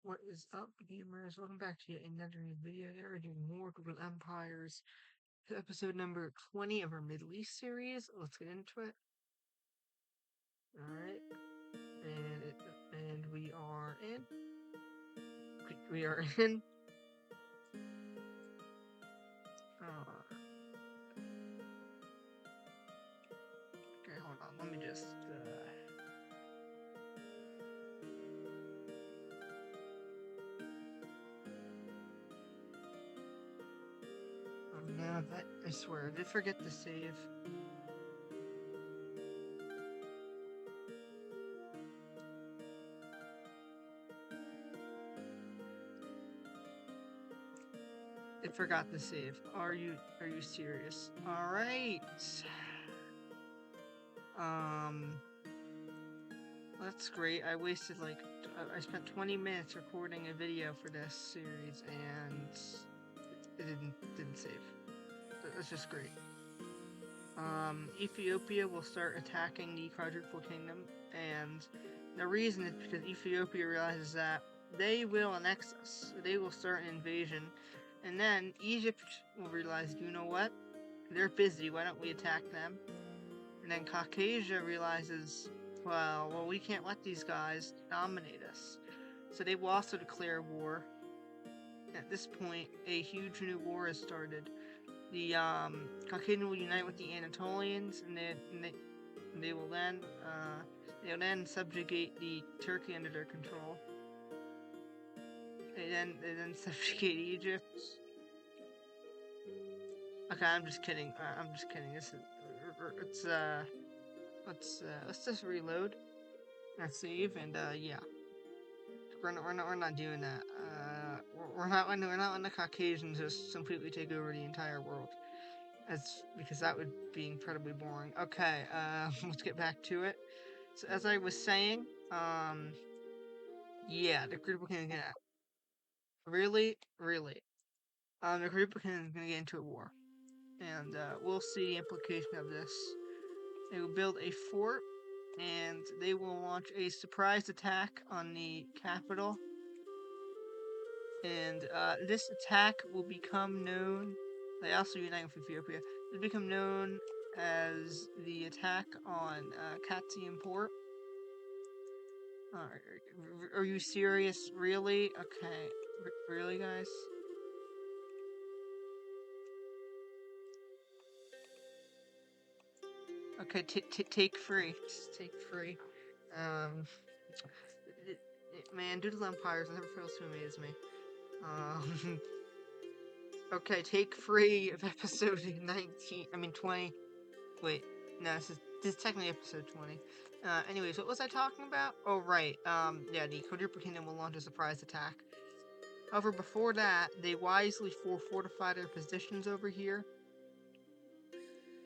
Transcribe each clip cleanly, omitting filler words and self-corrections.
What is up, gamers? Welcome back to yet another new video. Today we're doing more Doodle Empires. Episode number 20 of our Middle East series. Let's get into it. Alright. And we are in. We are in. Okay, hold on. Let me just, Oh no, I swear, I did forget to save. I forgot to save. Are you serious? Alright. That's great. I wasted I spent 20 minutes recording a video for this series and it didn't save. That's just great. Ethiopia will start attacking the Quadruple Kingdom, and the reason is because Ethiopia realizes that they will annex us. They will start an invasion, and then Egypt will realize, you know what? They're busy. Why don't we attack them? And then Caucasia realizes, well, we can't let these guys dominate us. So they will also declare war. At this point, a huge new war has started. The Caucasian will unite with the Anatolians, and they will then subjugate the Turkey under their control. They then subjugate Egypt. Okay, I'm just kidding. I'm just kidding. Let's just reload. Let's save and yeah. We're not doing that. We're not letting the Caucasians just completely take over the entire world. Because that would be incredibly boring. Okay, let's get back to it. So as I was saying, yeah, the group can get really. The group can gonna get into a war, and we'll see the implication of this. They will build a fort, and they will launch a surprise attack on the capital. And this attack will become known. They also unite with Ethiopia. It will become known as the attack on Katsium Port. Are you serious? Really? Okay. Really, guys? Okay, take free. Just take free. Man, Doodle Empires never fails to amaze me. Okay, take free of episode 20. Wait, no, this is technically episode 20. Anyways, what was I talking about? Oh, right. Yeah, the Quadruple Kingdom will launch a surprise attack. However, before that, they wisely fortify their positions over here.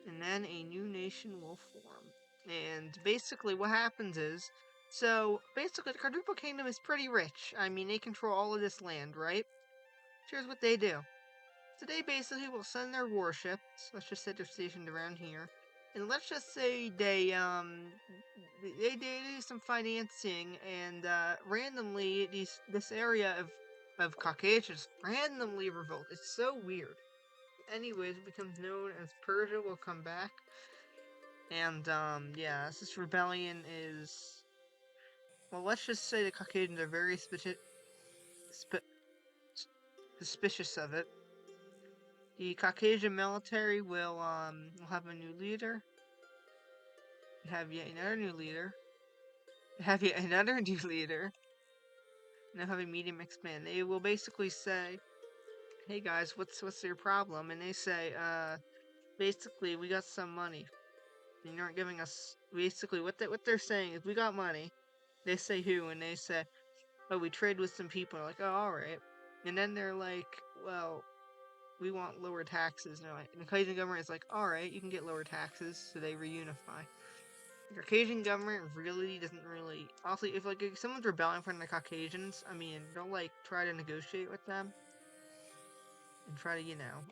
And then a new nation will form. And basically what happens is, so basically the Quadruple Kingdom is pretty rich. I mean, they control all of this land, right? Here's what they do. So they basically will send their warships, let's just say they're stationed around here, and let's just say they do some financing, and randomly this area of Caucasia just randomly revolt. It's so weird. Anyways, it becomes known as Persia will come back. And, yeah, this rebellion is... Well, let's just say the Caucasians are very suspicious of it. The Caucasian military will have a new leader. Have yet another new leader. Have yet another new leader. Now have a medium expand. They will basically say, hey guys, what's your problem? And they say, basically, we got some money. And you aren't giving us... Basically, what they're saying is, we got money. They say who, and they say, oh, we trade with some people. They're like, oh, alright. And then they're like, well, we want lower taxes. And, like, and the Caucasian government is like, alright, you can get lower taxes. So they reunify. The Caucasian government really doesn't really... Also, if someone's rebelling in front of the Caucasians, I mean, don't try to negotiate with them. And try to,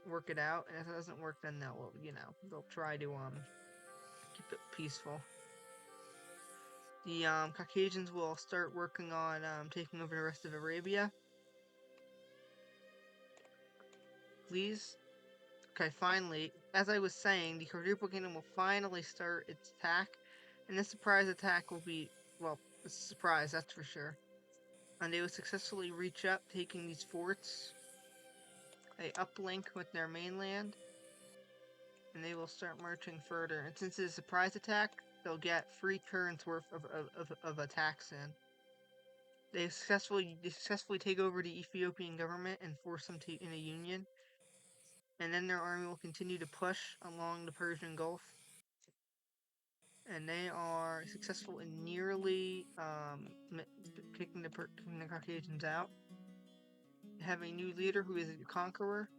work it out. And if it doesn't work, then they'll try to, keep it peaceful. The Caucasians will start working on taking over the rest of Arabia. Please. Okay, finally, as I was saying, the quadruple kingdom will finally start its attack, and this surprise attack will be, well, it's a surprise, that's for sure. And they will successfully reach up, taking these forts. They uplink with their mainland, and they will start marching further. And since it's a surprise attack, they'll get 3 turns worth of attacks in. They successfully take over the Ethiopian government and force them to in a union. And then their army will continue to push along the Persian Gulf. And they are successful in nearly kicking the Caucasians out. They have a new leader who is a conqueror.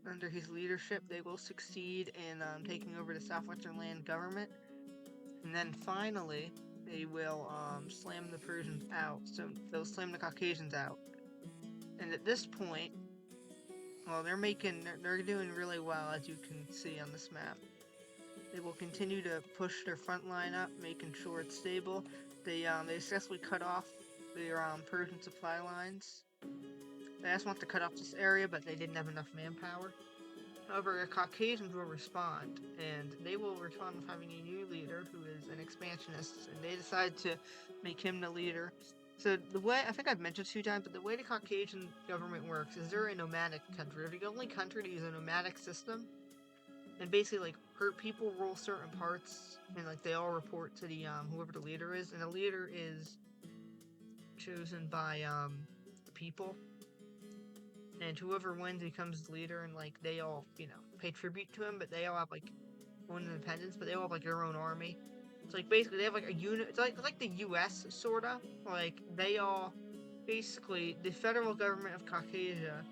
Under his leadership, they will succeed in taking over the Southwestern Land government. And then finally, they will slam the Persians out. So they'll slam the Caucasians out. And at this point, well, they're doing really well, as you can see on this map. They will continue to push their front line up, making sure it's stable. They successfully cut off their Persian supply lines. They just want to cut off this area, but they didn't have enough manpower. However, the Caucasians will respond, and they will respond with having a new leader who is an expansionist, and they decide to make him the leader. So the way, I think I've mentioned 2 times, but the way the Caucasian government works is they're a nomadic country. They're the only country to use a nomadic system. And basically, like, people rule certain parts, and like they all report to the whoever the leader is, and the leader is chosen by the people, and whoever wins becomes the leader, and like they all pay tribute to him, but they all have like own independence, but they all have like their own army. It's like basically they have like a unit. It's like the U.S. sorta. Like they all basically the federal government of Caucasia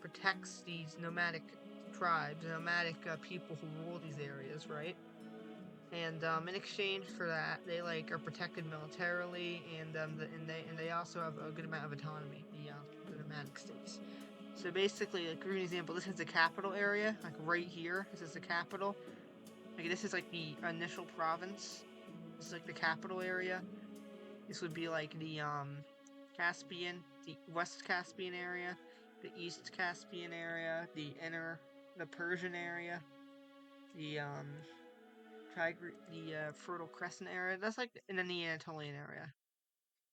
protects these nomadic tribes, nomadic people who rule these areas, right? And in exchange for that, they like are protected militarily, and they also have a good amount of autonomy. The nomadic states. So basically, like, for an example, this is the capital area, like right here. This is the capital. Like this is like the initial province. This is like the capital area. This would be like the Caspian, the West Caspian area, the East Caspian area, the Persian area, the Fertile Crescent area. That's like in the Anatolian area.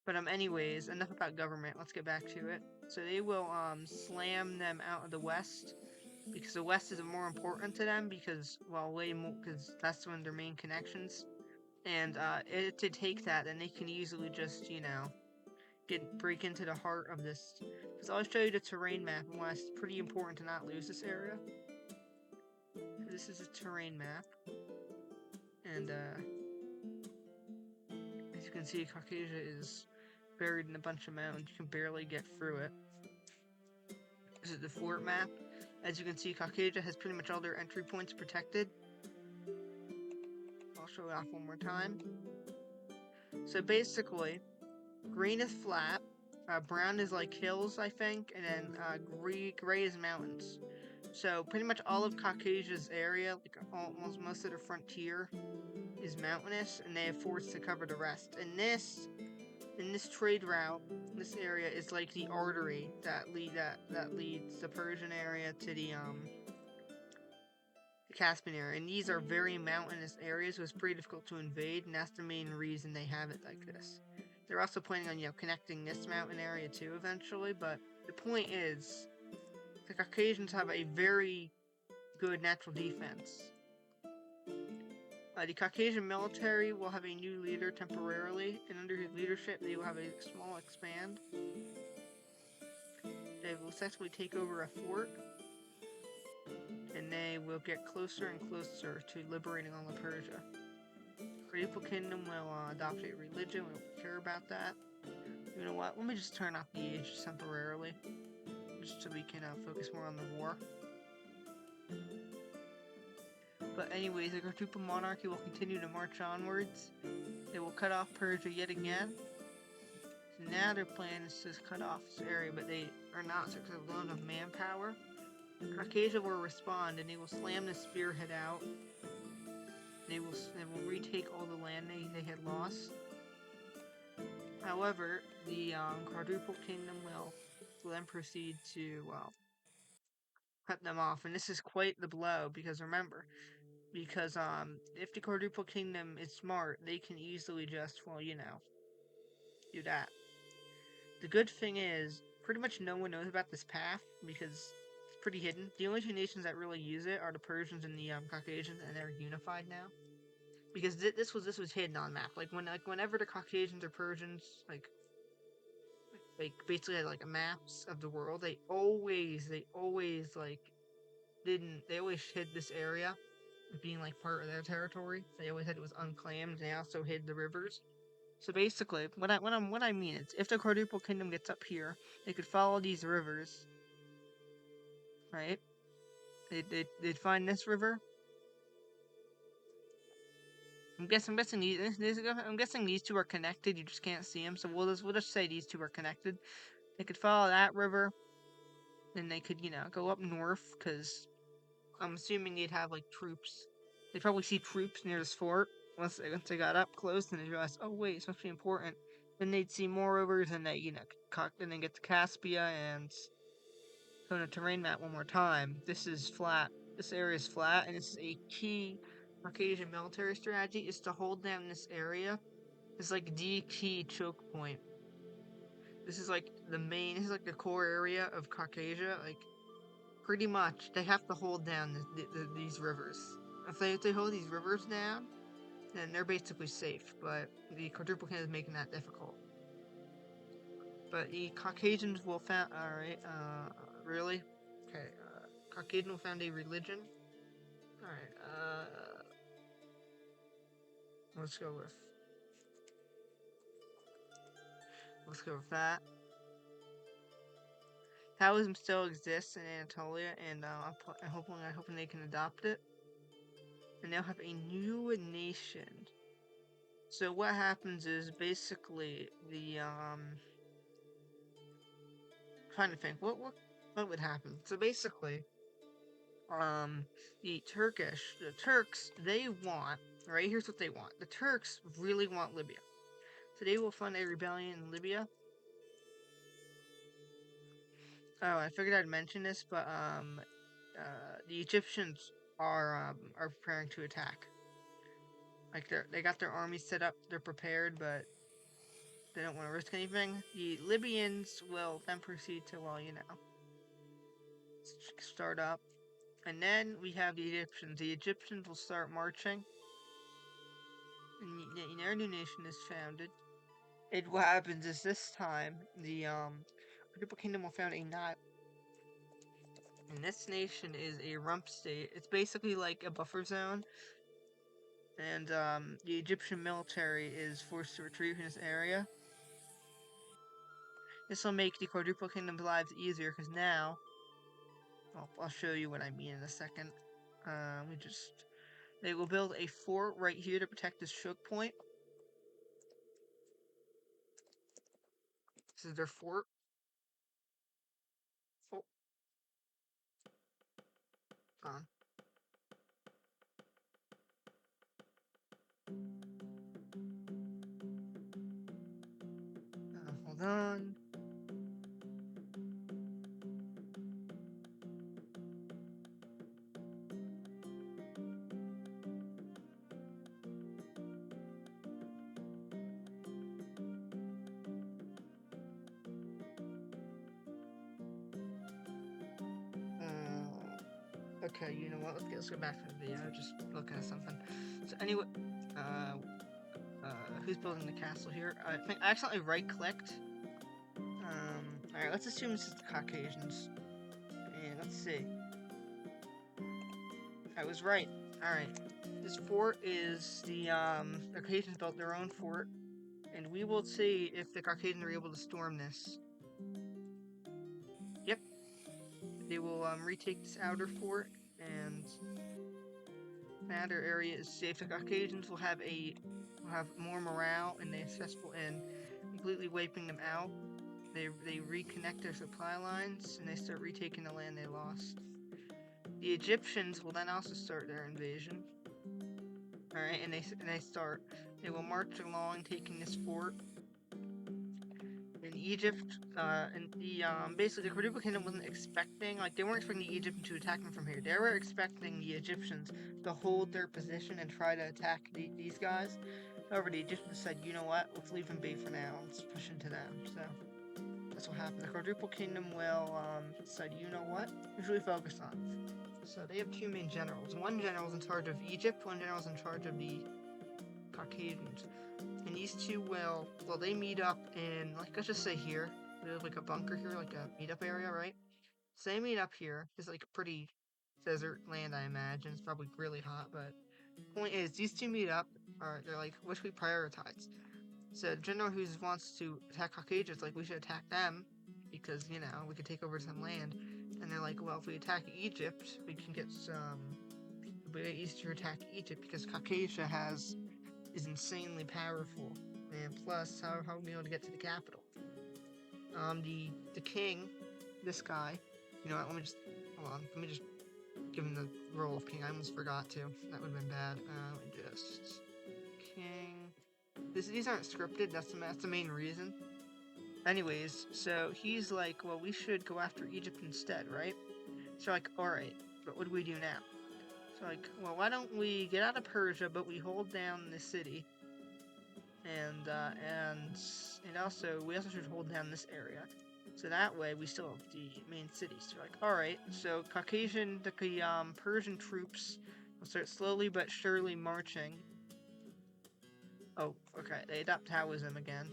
But anyways, enough about government. Let's get back to it. So they will slam them out of the West, because the West is more important to them, because, well, way more, because that's one of their main connections. And to take that, then they can easily just, break into the heart of this. Because I'll show you the terrain map, and why it's pretty important to not lose this area. So this is a terrain map, and as you can see, Caucasia is buried in a bunch of mountains. You can barely get through it. This is the fort map. As you can see, Caucasia has pretty much all their entry points protected. I'll show it off one more time. So basically, green is flat, brown is like hills, I think, and then gray is mountains. So pretty much all of Caucasia's area, like almost most of the frontier, is mountainous, and they have forts to cover the rest. And this trade route, this area is like the artery that leads the Persian area to the Caspian area. And these are very mountainous areas, so it's pretty difficult to invade, and that's the main reason they have it like this. They're also planning on connecting this mountain area too eventually, but the point is, the Caucasians have a very good natural defense. The Caucasian military will have a new leader temporarily, and under his leadership, they will have a small expand. They will successfully take over a fort, and they will get closer and closer to liberating all of Persia. Grateful Kingdom will adopt a religion. We don't care about that. You know what? Let me just turn off the age temporarily, just so we can focus more on the war. But anyways, the quadruple monarchy will continue to march onwards. They will cut off Persia yet again. So now their plan is to cut off this area, but they are not successful with enough manpower. Caucasia will respond, and they will slam the spearhead out. They will retake all the land they had lost. However, the quadruple kingdom will then proceed to cut them off, and this is quite the blow because remember, if the quadruple kingdom is smart, they can easily just do that. The good thing is, pretty much no one knows about this path because it's pretty hidden. The only two nations that really use it are the Persians and the Caucasians, and they're unified now. Because this was hidden on map. Whenever the Caucasians or Persians basically had maps of the world, they always hid this area being part of their territory. They always said it was unclaimed. They also hid the rivers. So basically, what I mean is, if the quadruple kingdom gets up here, they could follow these rivers, right? They'd find this river. I'm guessing these two are connected. You just can't see them, so we'll just say these two are connected. They could follow that river, then they could go up north because I'm assuming they'd have troops. They'd probably see troops near this fort once they got up close, and they realized, oh wait, it's supposed to be important. Then they'd see more rivers, and they then they get to Caspia and go on a terrain map one more time. This is flat. This area is flat, and this is a key Caucasian military strategy is to hold down this area. It's the key choke point. This is the main. This is the core area of Caucasia. Pretty much, they have to hold down these rivers. If they hold these rivers down, then they're basically safe. But the quadruple kingdom is making that difficult. But the Caucasians will found. All right. Really? Okay. Caucasian will found a religion. All right. Let's go with. Let's go with that. Taoism still exists in Anatolia, and I'm hoping they can adopt it. And they'll have a new nation. So what happens is basically trying to think what would happen. So basically, the Turks, they want, right, here's what they want. The Turks really want Libya. So they will fund a rebellion in Libya. Oh, I figured I'd mention this, but the Egyptians are preparing to attack. They got their army set up, they're prepared, but they don't want to risk anything. The Libyans will then proceed to start up. And then we have the Egyptians. The Egyptians will start marching. And their new nation is founded. And what happens is this time, the Quadruple Kingdom will found a Nile. And this nation is a rump state. It's basically like a buffer zone. And the Egyptian military is forced to retreat from this area. This will make the Quadruple Kingdom's lives easier because now, I'll show you what I mean in a second. They will build a fort right here to protect this choke point. This is their fort. Oh. On. Hold on. Okay, you know what? Let's go back to the video. Just looking at something. So anyway, who's building the castle here? I think I accidentally right-clicked. Alright, let's assume this is the Caucasians. And let's see. I was right. Alright. This fort is the Caucasians built their own fort. And we will see if the Caucasians are able to storm this. Yep. They will retake this outer fort, and the outer area is safe. The Caucasians will have more morale, and they successful in completely wiping them out. They reconnect their supply lines, and they start retaking the land they lost. The Egyptians will then also start their invasion. All right, and they will march along, taking this fort in Egypt. And basically the quadruple kingdom wasn't expecting, like they weren't expecting the Egyptians to attack them from here. They were expecting the Egyptians to hold their position and try to attack these guys. However, the Egyptians said, you know what, let's leave them be for now. Let's push into them. So that's what happened. The quadruple kingdom will said, you know what, who should we focus on? So they have two main generals. One general's in charge of Egypt. One general's in charge of the Caucasians. And these two well, they meet up in, like, let's just say here. There's like a bunker here, like a meetup area, right? So they meet up here. It's like a pretty desert land, I imagine. It's probably really hot, but point is, these two meet up. They're like, what should we prioritize? So the general who wants to attack Caucasians, like, we should attack them because, you know, we could take over some land. And they're like, well, if we attack Egypt, we can get some. It'll be easier to attack Egypt because Caucasia is insanely powerful, and plus, how are we able to get to the capital? The king, this guy, you know what? Let me just hold on. Let me just give him the role of king. I almost forgot to. That would have been bad. Let me just king. These aren't scripted. That's the main reason. Anyways, so he's like, well, we should go after Egypt instead, right? So like, all right, but what do we do now? So like, well, why don't we get out of Persia, but we hold down the city, and also we also should hold down this area, so that way we still have the main cities. So like, all right, so the Persian troops will start slowly but surely marching. Oh, okay, they adopt Taoism again.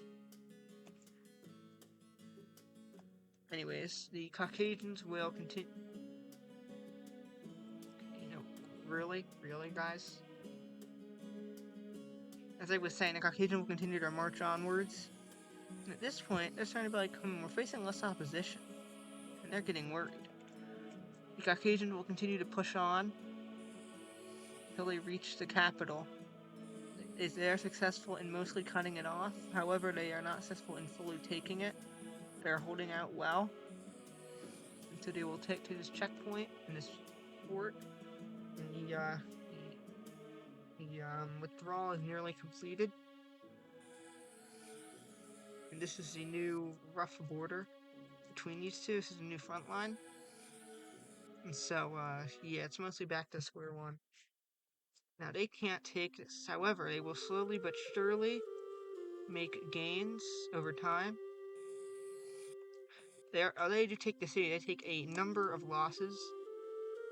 Anyways, the Caucasians will continue. You know, really, guys. As I was saying, the Caucasians will continue their march onwards. And at this point, they're starting to be like, we're facing less opposition. And they're getting worried. The Caucasians will continue to push on until they reach the capital. They are successful in mostly cutting it off. However, they are not successful in fully taking it. They are holding out well. Until they will take to this checkpoint in this fort. And the withdrawal is nearly completed. And this is the new rough border between these two. This is the new front line. And so, yeah, it's mostly back to square one. Now, they can't take this. However, they will slowly but surely make gains over time. They do take the city. They take a number of losses.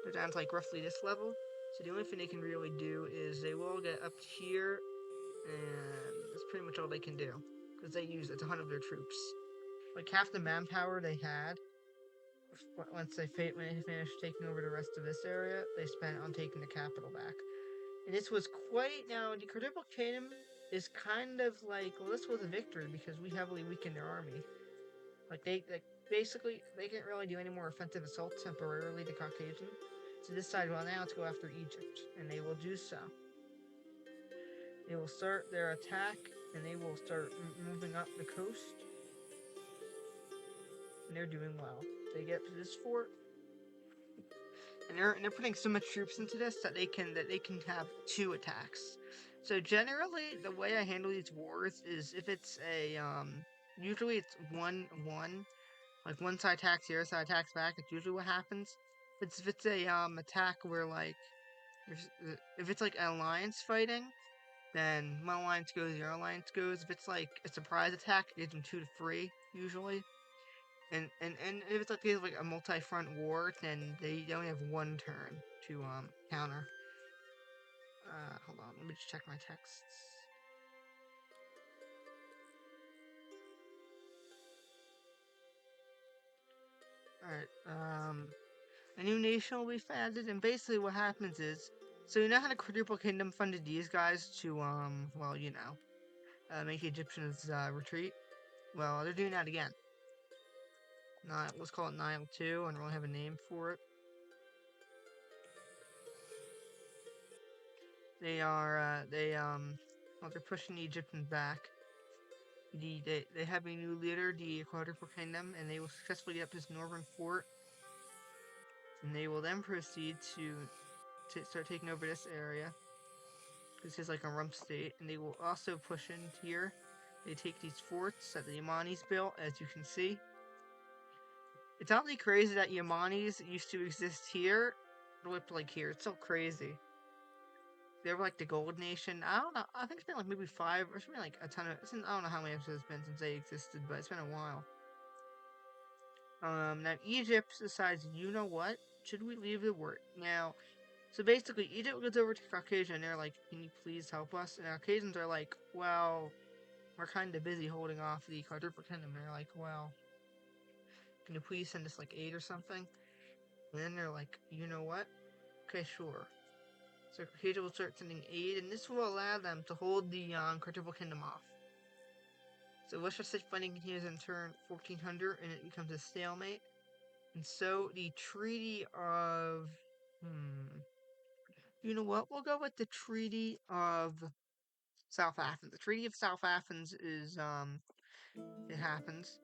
They're down to like roughly this level. So the only thing they can really do is they will get up here, and that's pretty much all they can do. Because they use a ton of their troops. Like half the manpower they had, once they finished taking over the rest of this area, they spent on taking the capital back. And this was quite. Now, the quadruple kingdom is kind of like, well, this was a victory because we heavily weakened their army. Like, basically, they can't really do any more offensive assaults temporarily, the Caucasian. So they decide, well, now let's go after Egypt. And they will do so. They will start their attack, and they will start moving up the coast. And they're doing well. They get to this fort, and they're putting so much troops into this that they can have two attacks. So generally, the way I handle these wars is if it's a usually it's 1-1. Like one side attacks, the other side attacks back. It's usually what happens. If it's a attack where like if it's like an alliance fighting, then one alliance goes, the other alliance goes. If it's like a surprise attack, it gives them 2 to 3 usually. And if it's like a multi-front war, then they only have one turn to counter. Hold on, let me just check my texts. Alright, a new nation will be founded, and basically what happens is, so you know how the quadruple kingdom funded these guys to well, you know, make the Egyptians retreat? Well, they're doing that again. Let's call it Nile 2, and we'll have a name for it. They're pushing the Egyptians back. They have a new leader, the quadruple kingdom, and they will successfully get up this northern fort. And they will then proceed to start taking over this area. This is like a rump state, and they will also push in here. They take these forts that the Yamanis built, as you can see. It's totally crazy that Yamanis used to exist here, with like here. It's so crazy. They were like the Gold Nation. I don't know. I think it's been like maybe 5 or something like a ton of. I don't know how many episodes it's been since they existed, but it's been a while. Now Egypt decides, you know what? Should we leave the war? Now, so basically, Egypt goes over to Caucasia and they're like, can you please help us? And the Caucasians are like, well, we're kind of busy holding off the quadruple kingdom. And they're like, well, can you please send us like aid or something? And then they're like, you know what? Okay, sure. So Caucasia will start sending aid, and this will allow them to hold the quadruple kingdom off. So let's just say fighting continues in turn 1400, and it becomes a stalemate. And so the Treaty of... You know what? We'll go with the Treaty of South Athens. The Treaty of South Athens is, it happens.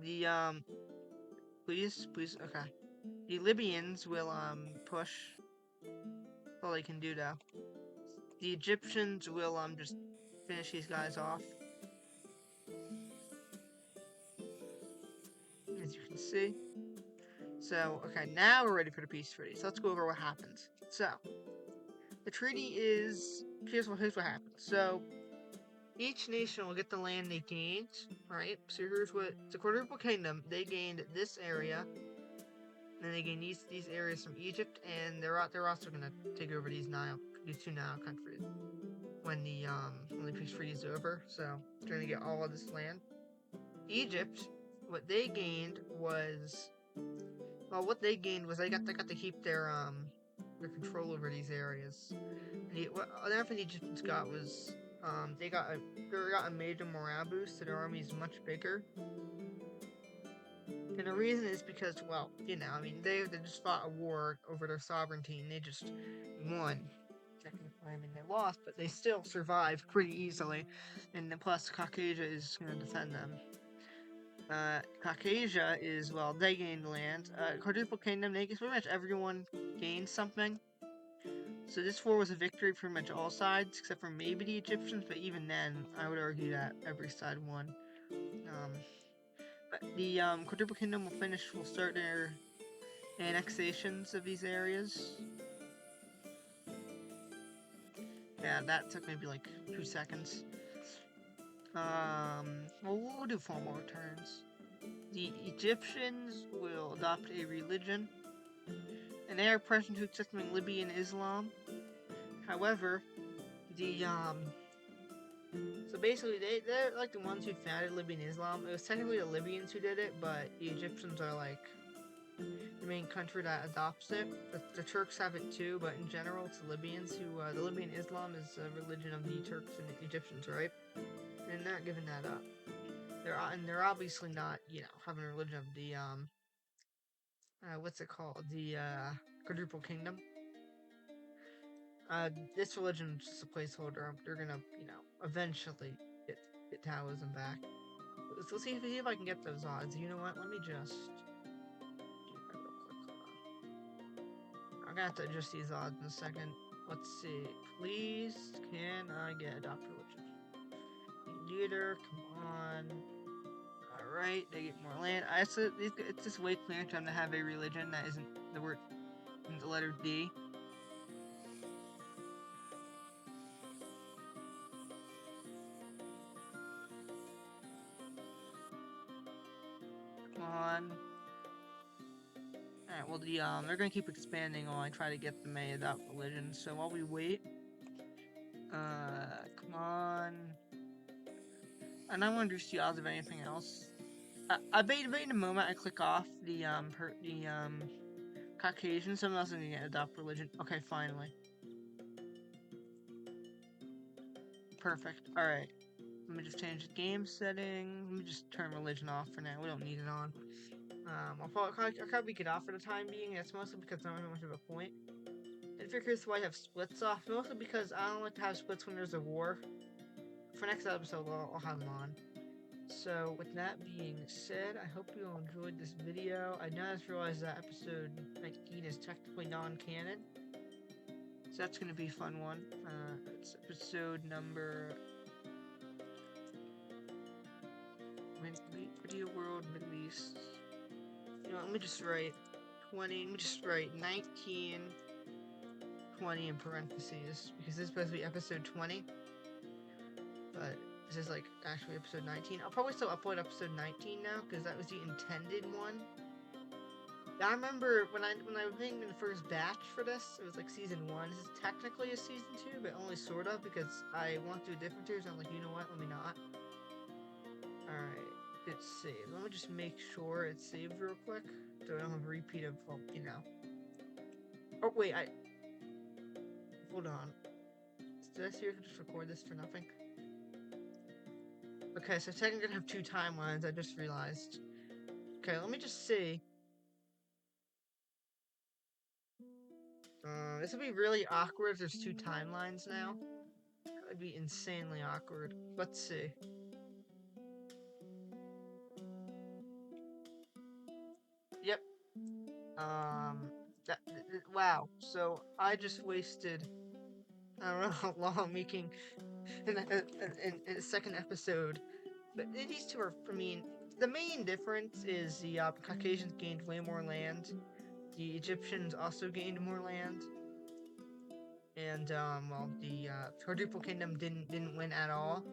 The, please, okay. The Libyans will, push. That's all they can do, though. The Egyptians will, just finish these guys off. As you can see. So, okay, now we're ready for the peace treaty. So let's go over what happens. So, the treaty is, here's what happens. So, each nation will get the land they gained, right? So here's what, it's a quadruple kingdom. They gained this area, and then they gained these areas from Egypt, and they're also gonna take over these two Nile countries when the peace treaty is over. So they're gonna get all of this land. Egypt, what they gained was, well, what they gained was they got to keep their control over these areas. And another thing the Egyptians got was they got a major morale boost, so their army is much bigger. And the reason is because, well, you know, I mean, they just fought a war over their sovereignty, and they just won. Technically, I mean, they lost, but they still survived pretty easily. And then plus, Caucasia is going to defend them. Caucasia is, well, they gained land. Quadruple Kingdom, pretty much everyone gained something. So this war was a victory for pretty much all sides, except for maybe the Egyptians, but even then, I would argue that every side won. But the Quadruple Kingdom will start their annexations of these areas. Yeah, that took maybe like 2 seconds. Well, we'll do 4 more turns. The Egyptians will adopt a religion, and they are present to accepting Libyan Islam. However, so basically they're like the ones who founded Libyan Islam. It was technically the Libyans who did it, but the Egyptians are like the main country that adopts it. The Turks have it too, but in general it's the Libyans who, the Libyan Islam is a religion of the Turks and the Egyptians, right? And they're not giving that up. They're obviously not, you know, having a religion of the, what's it called? The, Quadruple Kingdom. This religion is just a placeholder. They're gonna, you know, eventually get Taoism back. Let's see if I can get those odds. You know what? Let me just do that real quick. Hold on. I'm gonna have to adjust these odds in a second. Let's see. Please, can I get adopt religion? Leader, come on. Alright, they get more land. It's just way clearer time to have a religion that isn't the word, the letter D. Come on. Alright, well, they're gonna keep expanding while I try to get the May adopt religion, so while we wait, come on. And I want to see odds of anything else. I bet in a moment I click off the Caucasian, someone else is gonna adopt religion. Okay, finally. Perfect. Alright. Let me just change the game setting. Let me just turn religion off for now. We don't need it on. I'll probably get off for the time being. That's mostly because I don't have much of a point. And if you're curious why I have splits off, mostly because I don't like to have splits when there's a war. For next episode, I'll have them on. So, with that being said, I hope you all enjoyed this video. I now just realized that episode 19 is technically non-canon. So that's gonna be a fun one. It's episode number Video World Middle East. You know, let me just write 20. Let me just write 1920 in parentheses because this is supposed to be episode 20, but this is like actually episode 19. I'll probably still upload episode 19 now because that was the intended one. I remember when I was making the first batch for this, it was like season 1. This is technically a season 2, but only sort of because I want to do a different series. I'm like, you know what? Let me not. Alright, it's saved. Let me just make sure it's saved real quick, so I don't have a repeat of, well, you know. Oh, wait, hold on. Did I seriously just record this for nothing? Okay, so technically I have 2 timelines, I just realized. Okay, let me just see. This would be really awkward if there's 2 timelines now. That would be insanely awkward. Let's see. Yep. Wow. So I just wasted, I don't know how long making in a second episode. But these two are, I mean, the main difference is the Caucasians gained way more land. The Egyptians also gained more land. And, well, the Quadruple Kingdom didn't win at all.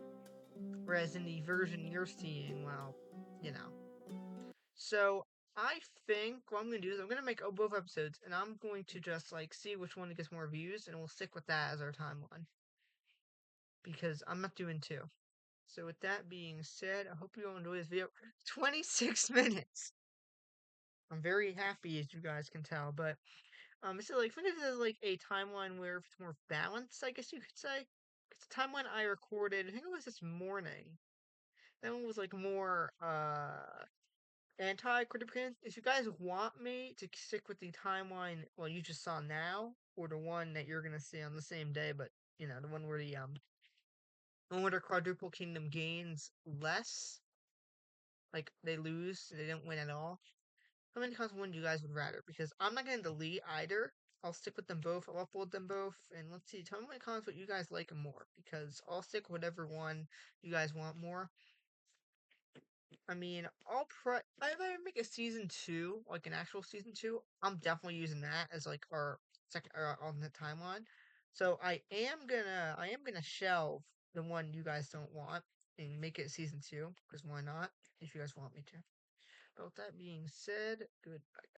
Whereas in the version you're seeing, well, you know. So I think what I'm gonna do is I'm gonna make both episodes, and I'm going to just like see which one gets more views, and we'll stick with that as our timeline because I'm not doing two. So with that being said, I hope you all enjoy this video. 26 minutes. I'm very happy, as you guys can tell, but so like think of it as like a timeline where it's more balanced, I guess you could say. It's a timeline I recorded. I think it was this morning. That one was like more anti-cryptocurrency. If you guys want me to stick with the timeline, well, you just saw now, or the one that you're gonna see on the same day, but you know, the one where the quadruple kingdom gains less, like they lose, they didn't win at all. How many comments one you guys would rather? Because I'm not gonna delete either. I'll stick with them both. I'll upload them both, and let's see. Tell me in the comments what you guys like more, because I'll stick whatever one you guys want more. I mean, if I make a season 2, like an actual season 2, I'm definitely using that as like our second on the timeline. So I am gonna shelve the one you guys don't want and make it season 2, because why not? If you guys want me to. But with that being said, goodbye.